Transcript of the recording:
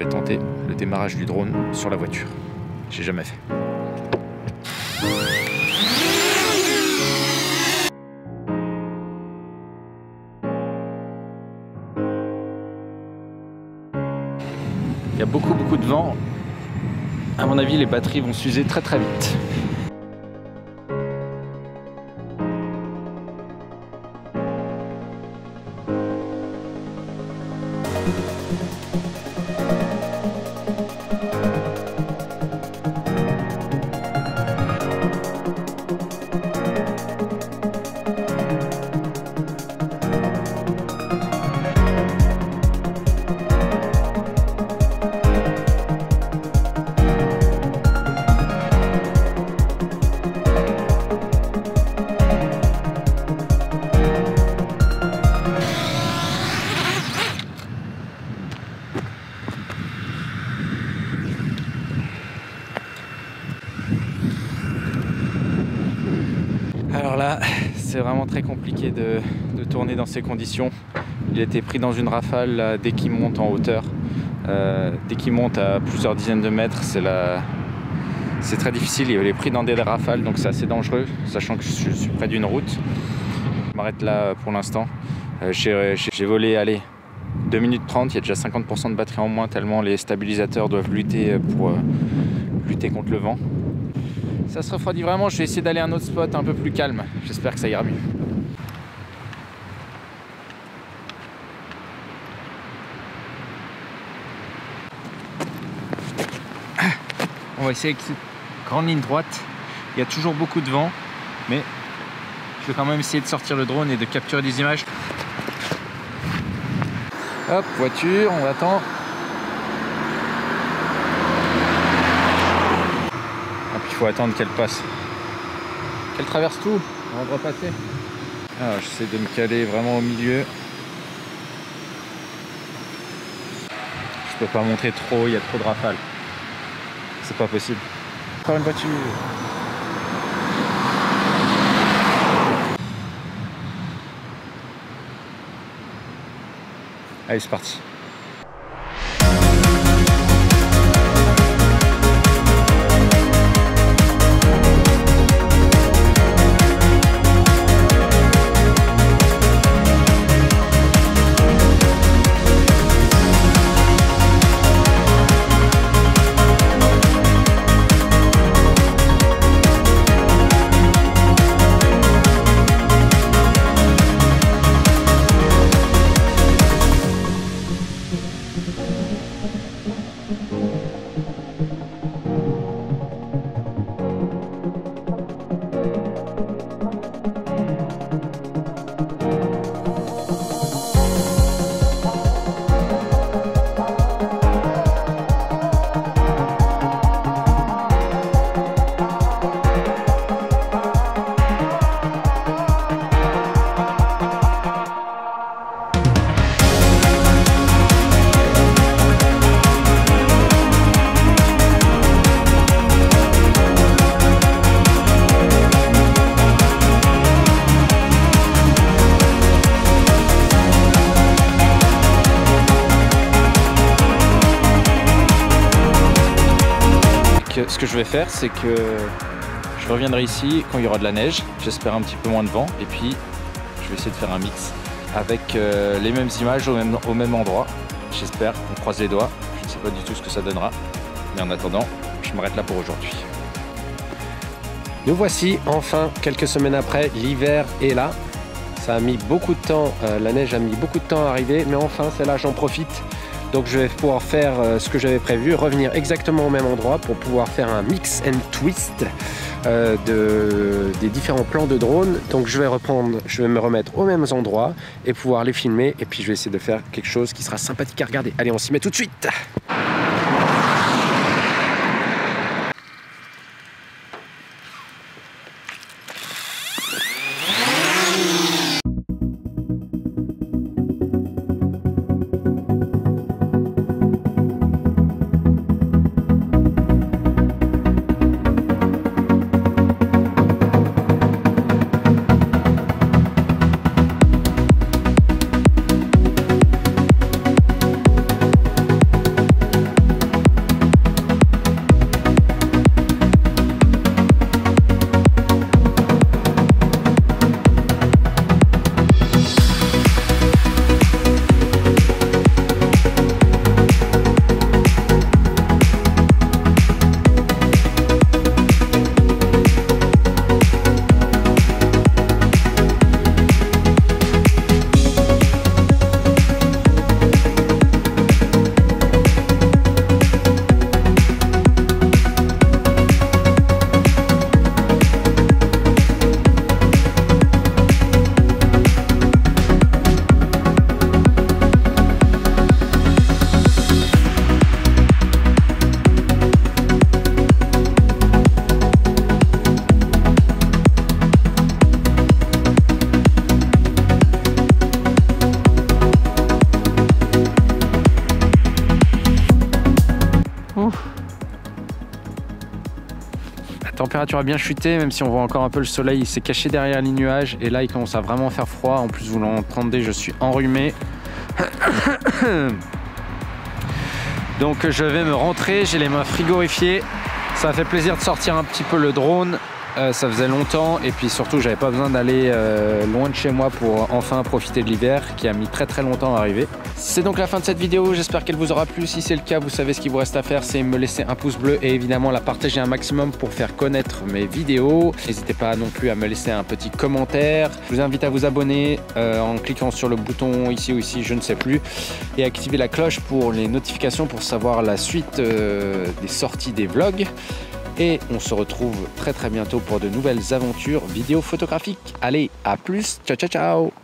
j'aimerais tenter le démarrage du drone sur la voiture. J'ai jamais fait. Il y a beaucoup de vent. À mon avis, les batteries vont s'user très vite. Alors là, c'est vraiment très compliqué de tourner dans ces conditions. Il a été pris dans une rafale là, dès qu'il monte en hauteur. Dès qu'il monte à plusieurs dizaines de mètres, c'est très difficile. Il est pris dans des rafales, donc c'est assez dangereux, sachant que je suis près d'une route. Je m'arrête là pour l'instant. J'ai volé, allez, 2 minutes 30, il y a déjà 50% de batterie en moins, tellement les stabilisateurs doivent lutter pour lutter contre le vent. Ça se refroidit vraiment, je vais essayer d'aller à un autre spot un peu plus calme. J'espère que ça ira mieux. On va essayer avec cette grande ligne droite. Il y a toujours beaucoup de vent, mais je vais quand même essayer de sortir le drone et de capturer des images. Hop, voiture, on attend. Il faut attendre qu'elle passe, qu'elle traverse tout avant de repasser. Alors j'essaie de me caler vraiment au milieu. Je peux pas montrer trop, il y a trop de rafales. C'est pas possible. Encore une voiture. Allez, c'est parti. Ce que je vais faire, c'est que je reviendrai ici quand il y aura de la neige, j'espère un petit peu moins de vent, et puis je vais essayer de faire un mix avec les mêmes images au même endroit. J'espère, on croise les doigts, je ne sais pas du tout ce que ça donnera, mais en attendant, je m'arrête là pour aujourd'hui. Nous voici enfin quelques semaines après, l'hiver est là. Ça a mis beaucoup de temps, la neige a mis beaucoup de temps à arriver, mais enfin c'est là, j'en profite. Donc je vais pouvoir faire ce que j'avais prévu, revenir exactement au même endroit pour pouvoir faire un mix and twist des différents plans de drone. Donc je vais me remettre aux mêmes endroits et pouvoir les filmer, et puis je vais essayer de faire quelque chose qui sera sympathique à regarder. Allez, on s'y met tout de suite. La température a bien chuté, même si on voit encore un peu le soleil, il s'est caché derrière les nuages et là il commence à vraiment faire froid. En plus, vous l'entendez, je suis enrhumé. Donc je vais me rentrer, j'ai les mains frigorifiées. Ça fait plaisir de sortir un petit peu le drone. Ça faisait longtemps et puis surtout j'avais pas besoin d'aller loin de chez moi pour enfin profiter de l'hiver qui a mis très longtemps à arriver. C'est donc la fin de cette vidéo, j'espère qu'elle vous aura plu. Si c'est le cas, vous savez ce qu'il vous reste à faire, c'est me laisser un pouce bleu et évidemment la partager un maximum pour faire connaître mes vidéos. N'hésitez pas non plus à me laisser un petit commentaire. Je vous invite à vous abonner en cliquant sur le bouton ici ou ici, je ne sais plus, et activer la cloche pour les notifications pour savoir la suite des sorties des vlogs. Et on se retrouve très bientôt pour de nouvelles aventures vidéo photographiques. Allez, à plus, ciao ciao ciao.